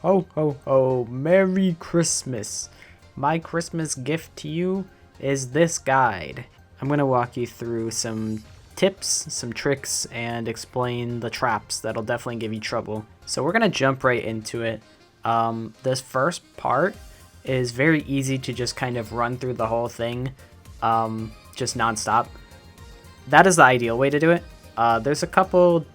Ho ho ho, Merry Christmas. My Christmas gift to you is this guide. I'm gonna walk you through some tips, some tricks, and explain the traps that'll definitely give you trouble. So we're gonna jump right into it. This first part is very easy to just kind of run through the whole thing, just non-stop. That is the ideal way to do it. There's a couple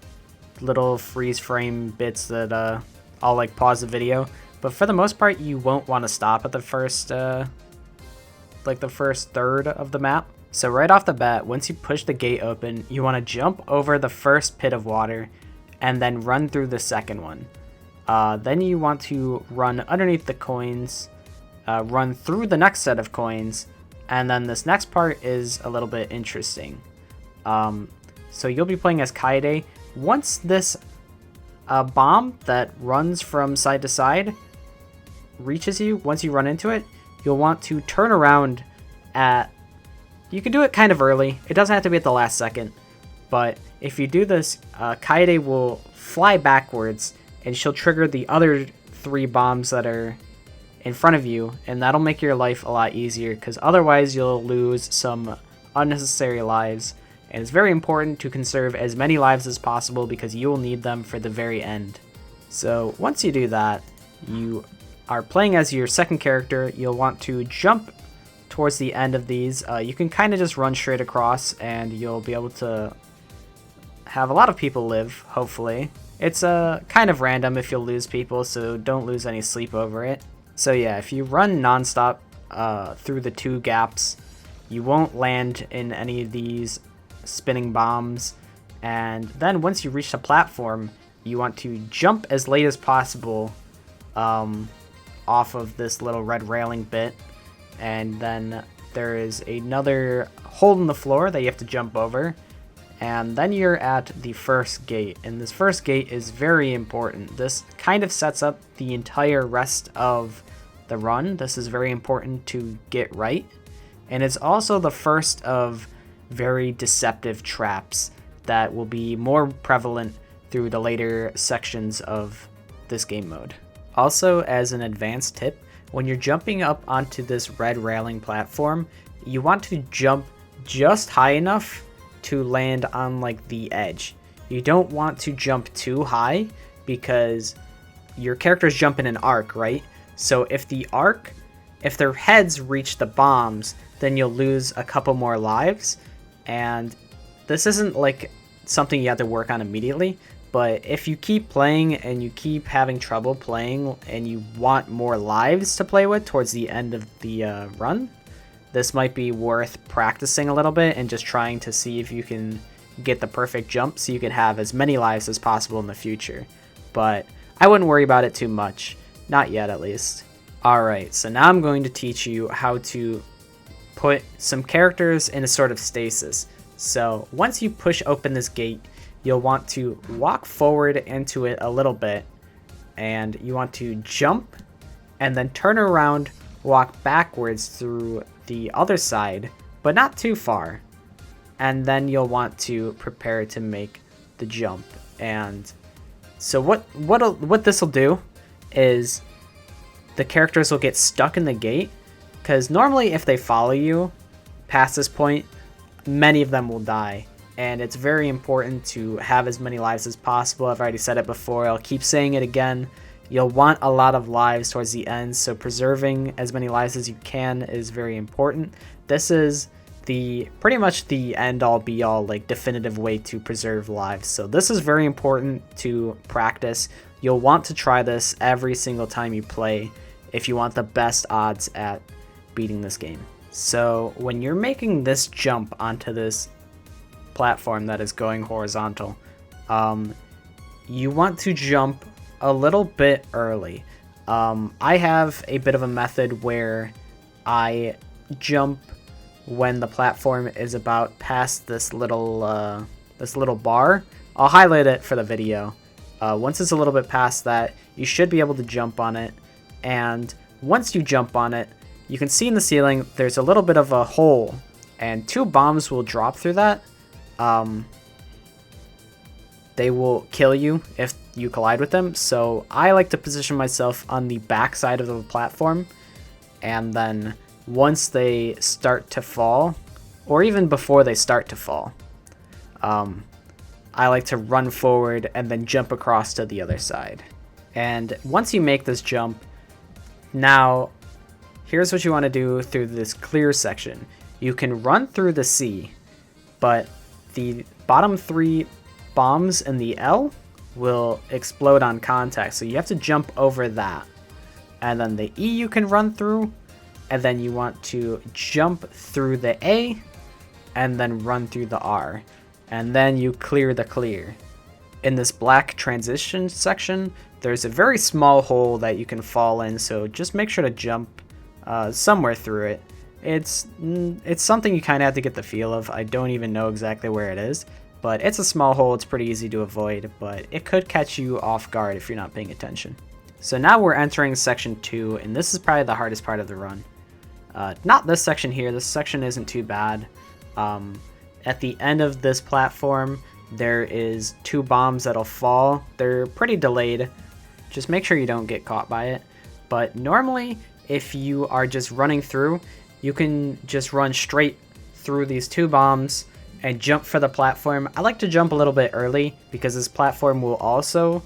little freeze frame bits that I'll like pause the video, but for the most part you won't want to stop at the first like the first third of the map. So right off the bat, once you push the gate open, you want to jump over the first pit of water and then run through the second one. Then you want to run underneath the coins, run through the next set of coins, and then this next part is a little bit interesting. So you'll be playing as Kaede. Once this bomb that runs from side to side reaches you, once you run into it, you'll want to turn around at... You can do it kind of early. It doesn't have to be at the last second. But if you do this, Kaede will fly backwards, and she'll trigger the other 3 bombs that are in front of you, and that'll make your life a lot easier, because otherwise you'll lose some unnecessary lives. And it's very important to conserve as many lives as possible because you will need them for the very end. So once you do that, you are playing as your second character. You'll want to jump towards the end of these. You can kind of just run straight across and you'll be able to have a lot of people live, hopefully. It's kind of random if you'll lose people, so don't lose any sleep over it. So yeah, if you run non-stop through the 2 gaps, you won't land in any of these spinning bombs, and then once you reach the platform, you want to jump as late as possible off of this little red railing bit, and then there is another hole in the floor that you have to jump over, and then you're at the first gate. And this first gate is very important. This kind of sets up the entire rest of the run. This is very important to get right, and it's also the first of very deceptive traps that will be more prevalent through the later sections of this game mode. Also, as an advanced tip, when you're jumping up onto this red railing platform, you want to jump just high enough to land on like the edge. You don't want to jump too high because your characters jump in an arc, right? So if their heads reach the bombs, then you'll lose a couple more lives. And this isn't like something you have to work on immediately, but if you keep playing and you keep having trouble playing and you want more lives to play with towards the end of the run, this might be worth practicing a little bit and just trying to see if you can get the perfect jump so you can have as many lives as possible in the future. But I wouldn't worry about it too much, not yet at least. Alright, so now I'm going to teach you how to put some characters in a sort of stasis. So once you push open this gate, you'll want to walk forward into it a little bit, and you want to jump and then turn around, walk backwards through the other side, but not too far, and then you'll want to prepare to make the jump. And so what this will do is the characters will get stuck in the gate, because normally if they follow you past this point, many of them will die. And it's very important to have as many lives as possible. I've already said it before, I'll keep saying it again. You'll want a lot of lives towards the end, so preserving as many lives as you can is very important. This is pretty much the end-all be-all, like definitive way to preserve lives. So this is very important to practice. You'll want to try this every single time you play if you want the best odds at beating this game. So when you're making this jump onto this platform that is going horizontal, you want to jump a little bit early. I have a bit of a method where I jump when the platform is about past this little bar. I'll highlight it for the video. Once it's a little bit past that, you should be able to jump on it, and once you jump on it, you can see in the ceiling there's a little bit of a hole, and 2 bombs will drop through that. They will kill you if you collide with them. So I like to position myself on the back side of the platform, and then once they start to fall, or even before they start to fall, I like to run forward and then jump across to the other side. And once you make this jump, now here's what you want to do through this clear section. You can run through the C, but the bottom 3 bombs in the L will explode on contact, so you have to jump over that. And then the E you can run through, and then you want to jump through the A and then run through the R, and then you clear the clear. In this black transition section, there's a very small hole that you can fall in, so just make sure to jump somewhere through it. It's something you kind of have to get the feel of. I don't even know exactly where it is, but it's a small hole. It's pretty easy to avoid, but it could catch you off guard if you're not paying attention. So now we're entering section 2, and this is probably the hardest part of the run. Not this section here. This section isn't too bad. At the end of this platform, there is 2 bombs that'll fall. They're pretty delayed. Just make sure you don't get caught by it. But normally, if you are just running through, you can just run straight through these 2 bombs and jump for the platform. I like to jump a little bit early because this platform will also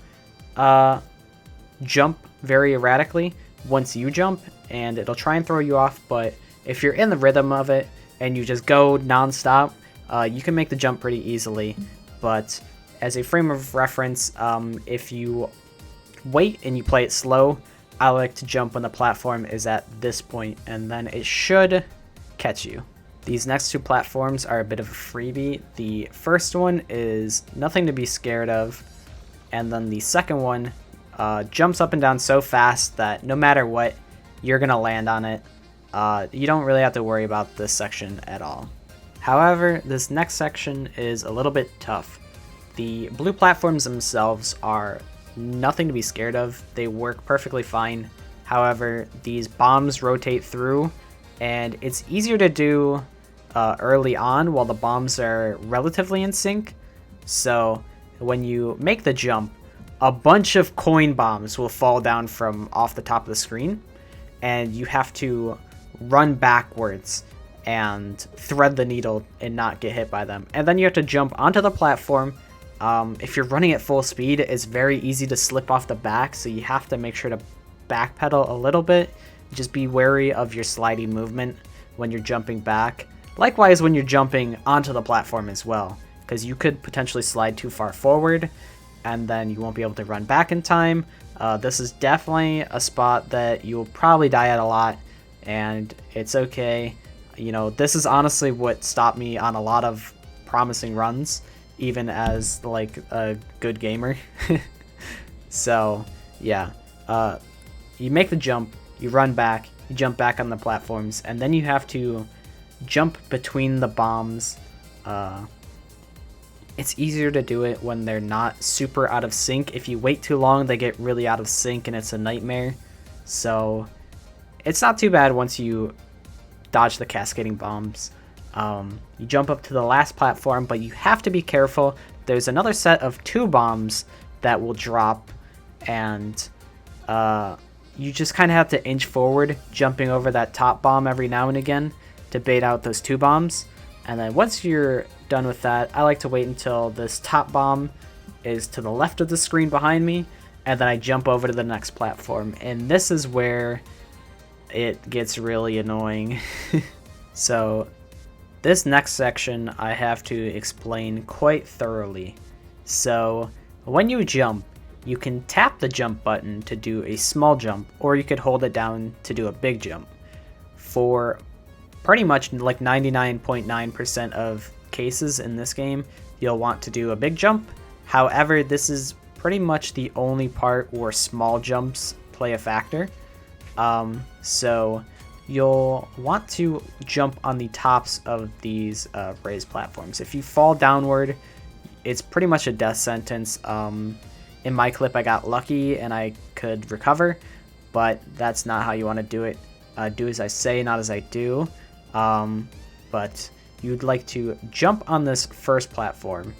jump very erratically once you jump, and it'll try and throw you off. But if you're in the rhythm of it and you just go non-stop, you can make the jump pretty easily. But as a frame of reference, if you wait and you play it slow, I like to jump when the platform is at this point, and then it should catch you. These next 2 platforms are a bit of a freebie. The first one is nothing to be scared of, and then the second one jumps up and down so fast that no matter what, you're gonna land on it. You don't really have to worry about this section at all. However, this next section is a little bit tough. The blue platforms themselves are nothing to be scared of. They work perfectly fine. However, these bombs rotate through, and it's easier to do early on while the bombs are relatively in sync. So when you make the jump, a bunch of coin bombs will fall down from off the top of the screen, and you have to run backwards and thread the needle and not get hit by them. And then you have to jump onto the platform. If you're running at full speed, it's very easy to slip off the back, so you have to make sure to backpedal a little bit. Just be wary of your slidey movement when you're jumping back. Likewise when you're jumping onto the platform as well, because you could potentially slide too far forward and then you won't be able to run back in time. This is definitely a spot that you'll probably die at a lot, and it's okay. You know, this is honestly what stopped me on a lot of promising runs, even as like a good gamer. So yeah, you make the jump, you run back, you jump back on the platforms, and then you have to jump between the bombs. It's easier to do it when they're not super out of sync. If you wait too long, they get really out of sync and it's a nightmare. So it's not too bad once you dodge the cascading bombs. You jump up to the last platform, but you have to be careful. There's another set of 2 bombs that will drop, and you just kind of have to inch forward, jumping over that top bomb every now and again to bait out those 2 bombs. And then once you're done with that, I like to wait until this top bomb is to the left of the screen behind me, and then I jump over to the next platform. And this is where it gets really annoying. So this next section I have to explain quite thoroughly. So when you jump, you can tap the jump button to do a small jump, or you could hold it down to do a big jump. For pretty much like 99.9% of cases in this game, you'll want to do a big jump. However, this is pretty much the only part where small jumps play a factor. So you'll want to jump on the tops of these raised platforms. If you fall downward, it's pretty much a death sentence. In my clip, I got lucky and I could recover, but that's not how you want to do it. Do as I say, not as I do. But you'd like to jump on this first platform,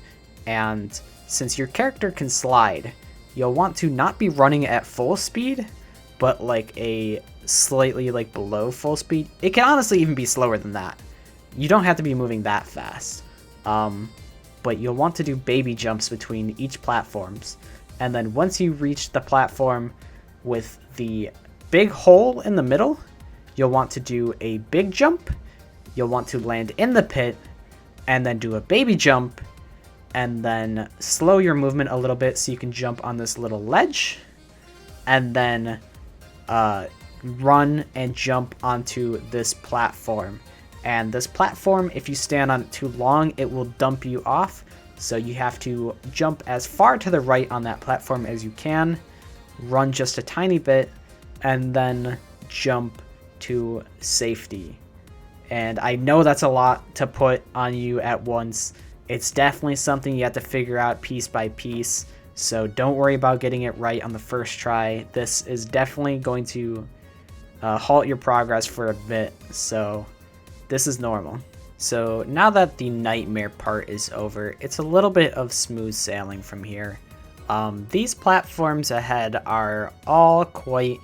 and since your character can slide, you'll want to not be running at full speed, but like a slightly like below full speed. It can honestly even be slower than that. You don't have to be moving that fast. But you'll want to do baby jumps between each platforms. And then once you reach the platform with the big hole in the middle, you'll want to do a big jump. You'll want to land in the pit and then do a baby jump and then slow your movement a little bit so you can jump on this little ledge and then run and jump onto this platform. And this platform, if you stand on it too long, it will dump you off. So you have to jump as far to the right on that platform as you can, run just a tiny bit, and then jump to safety. And I know that's a lot to put on you at once. It's definitely something you have to figure out piece by piece. So don't worry about getting it right on the first try. This is definitely going to halt your progress for a bit. So this is normal. So now that the nightmare part is over, it's a little bit of smooth sailing from here. These platforms ahead are all quite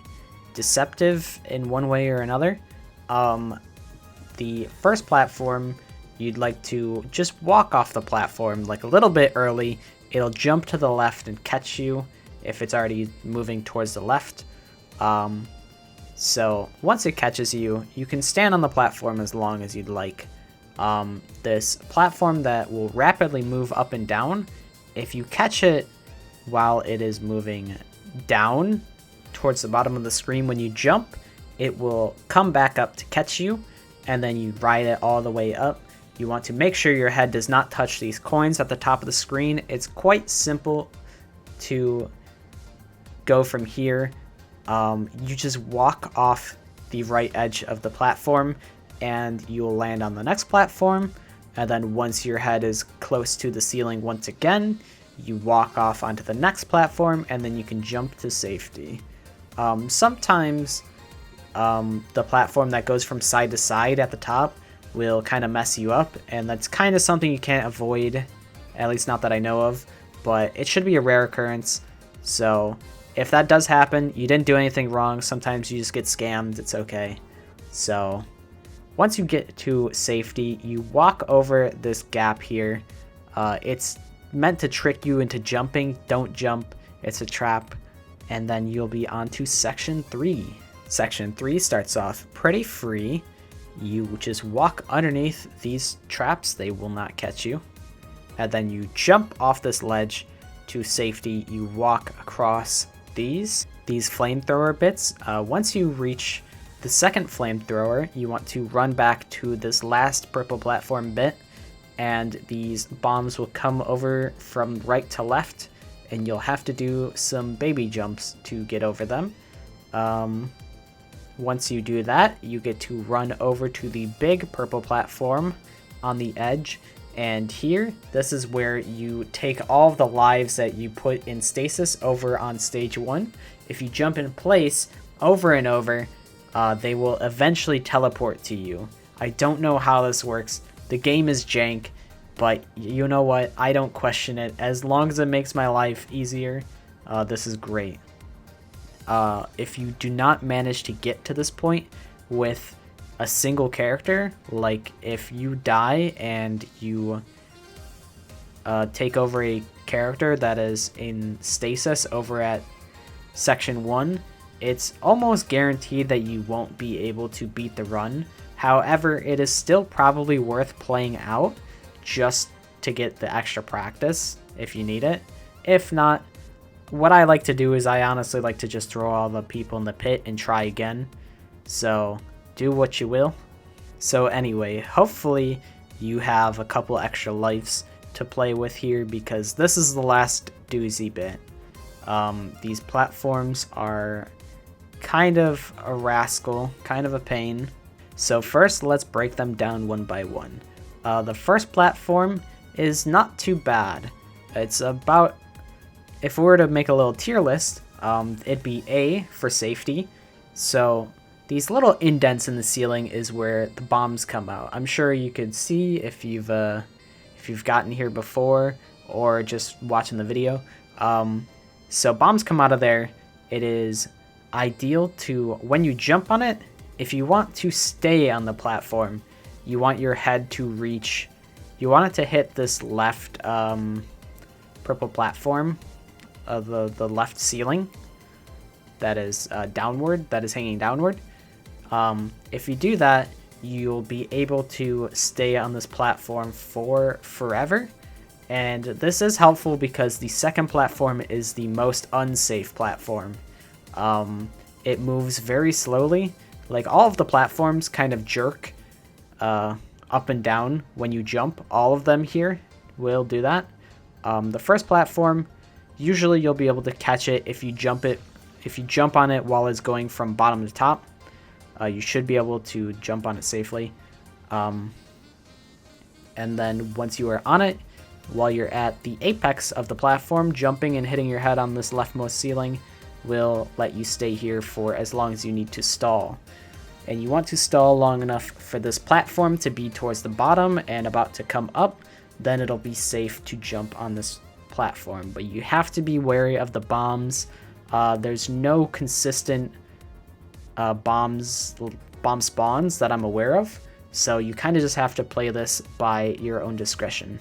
deceptive in one way or another. The first platform, you'd like to just walk off the platform like a little bit early. It'll jump to the left and catch you if it's already moving towards the left. So once it catches you, you can stand on the platform as long as you'd like. This platform that will rapidly move up and down, if you catch it while it is moving down towards the bottom of the screen when you jump, it will come back up to catch you, and then you ride it all the way up. You want to make sure your head does not touch these coins at the top of the screen. It's quite simple to go from here. You just walk off the right edge of the platform and you'll land on the next platform. And then once your head is close to the ceiling once again, you walk off onto the next platform and then you can jump to safety. Sometimes the platform that goes from side to side at the top will kind of mess you up, and that's kind of something you can't avoid, at least not that I know of, but it should be a rare occurrence. So if that does happen, you didn't do anything wrong. Sometimes you just get scammed. It's okay. So once you get to safety, you walk over this gap here. It's meant to trick you into jumping. Don't jump. It's a trap. And then you'll be on to section 3. Section 3 starts off pretty free. You just walk underneath these traps. They will not catch you. And then you jump off this ledge to safety. You walk across these flamethrower bits. Once you reach the second flamethrower, you want to run back to this last purple platform bit, and these bombs will come over from right to left, and you'll have to do some baby jumps to get over them. Once you do that, you get to run over to the big purple platform on the edge, and here, this is where you take all of the lives that you put in stasis over on stage 1. If you jump in place over and over, they will eventually teleport to you. I don't know how this works. The game is jank, but you know what? I don't question it. As long as it makes my life easier, this is great. If you do not manage to get to this point with a single character, like if you die and you take over a character that is in stasis over at section 1, it's almost guaranteed that you won't be able to beat the run. However, it is still probably worth playing out just to get the extra practice if you need it. If not, what I like to do is I honestly like to just throw all the people in the pit and try again. So do what you will. So anyway, hopefully you have a couple extra lives to play with here, because this is the last doozy bit. These platforms are kind of a rascal, kind of a pain. So first, let's break them down one by one. The first platform is not too bad. It's about, if we were to make a little tier list, it'd be A for safety. So these little indents in the ceiling is where the bombs come out. I'm sure you could see if you've gotten here before or just watching the video. So bombs come out of there. It is ideal to, when you jump on it, if you want to stay on the platform, you want your head to reach, you want it to hit this left purple platform, the left ceiling that is downward, that is hanging downward. If you do that, you'll be able to stay on this platform for forever. And this is helpful because the second platform is the most unsafe platform. It moves very slowly. Like, all of the platforms kind of jerk up and down when you jump. All of them here will do that. The first platform, usually you'll be able to catch it if you jump on it while it's going from bottom to top. You should be able to jump on it safely. And then once you are on it, while you're at the apex of the platform, jumping and hitting your head on this leftmost ceiling will let you stay here for as long as you need to stall. And you want to stall long enough for this platform to be towards the bottom and about to come up, then it'll be safe to jump on this platform. But you have to be wary of the bombs. There's no consistent bomb spawns that I'm aware of, so you kind of just have to play this by your own discretion.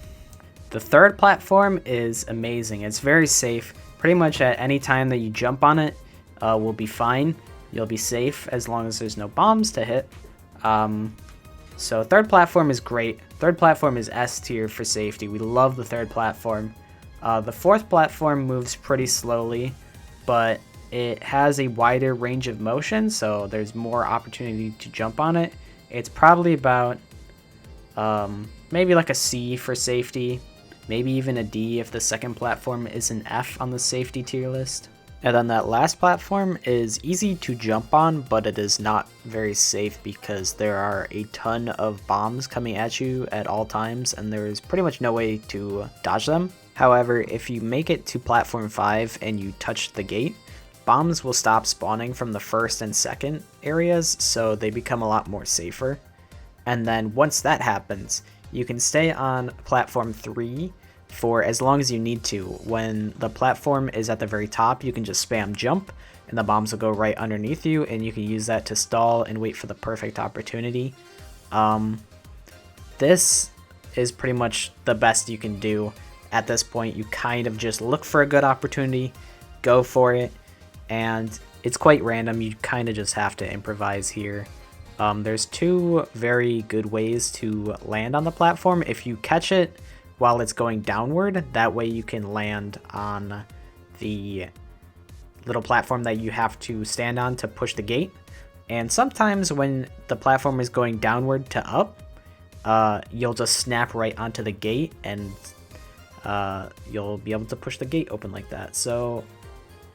The third platform is amazing. It's very safe. Pretty much at any time that you jump on it will be fine. You'll be safe as long as there's no bombs to hit. So third platform is great. Third platform is S tier for safety. We love the third platform. The fourth platform moves pretty slowly, but it has a wider range of motion, so there's more opportunity to jump on it. It's probably about maybe like a C for safety, maybe even a D if the second platform is an F on the safety tier list. And then that last platform is easy to jump on, but it is not very safe because there are a ton of bombs coming at you at all times, and there is pretty much no way to dodge them. However, if you make it to platform 5 and you touch the gate, bombs will stop spawning from the first and second areas, so they become a lot more safer. And then once that happens, you can stay on platform 3 for as long as you need to. When the platform is at the very top, you can just spam jump and the bombs will go right underneath you, and you can use that to stall and wait for the perfect opportunity. This is pretty much the best you can do at this point. You kind of just look for a good opportunity, go for it, and it's quite random. You kind of just have to improvise here. There's two very good ways to land on the platform. If you catch it while it's going downward, that way you can land on the little platform that you have to stand on to push the gate. And sometimes when the platform is going downward to up, you'll just snap right onto the gate, and you'll be able to push the gate open like that. So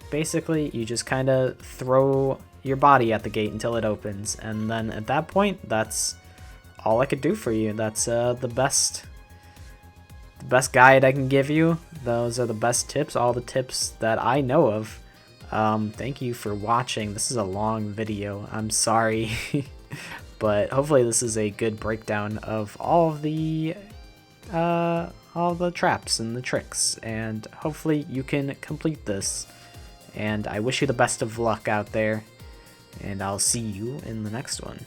basically you just kind of throw your body at the gate until it opens, and then at that point, that's all I could do for you. That's the best guide I can give you. Those are the best tips, all the tips that I know of. Thank you for watching. This is a long video, I'm sorry. But hopefully this is a good breakdown of all the traps and the tricks, and hopefully you can complete this. And I wish you the best of luck out there, and I'll see you in the next one.